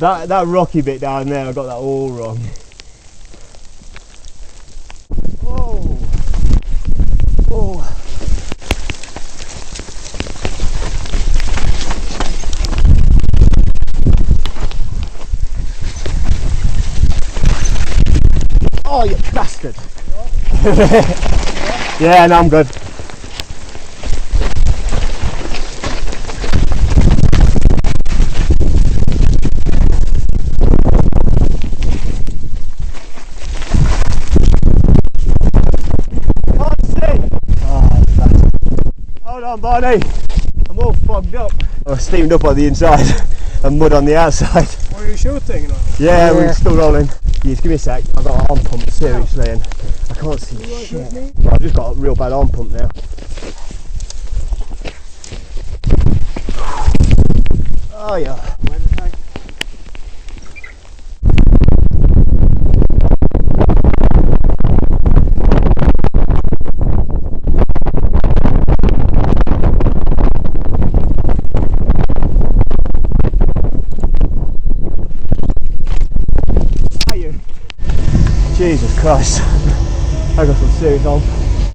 That rocky bit down there, I got that all wrong. Oh. Oh. Oh, you bastard! Yeah, no, I'm good. Hold on, Barney. I'm all fogged up. I was steamed up on the inside and mud on the outside. Are you shooting? Yeah, we're still rolling. Yeah, just give me a sec. I've got an arm pump, seriously, and I can't see shit. Well, I've just got a real bad arm pump now. Oh yeah. Jesus Christ, I got some serious on.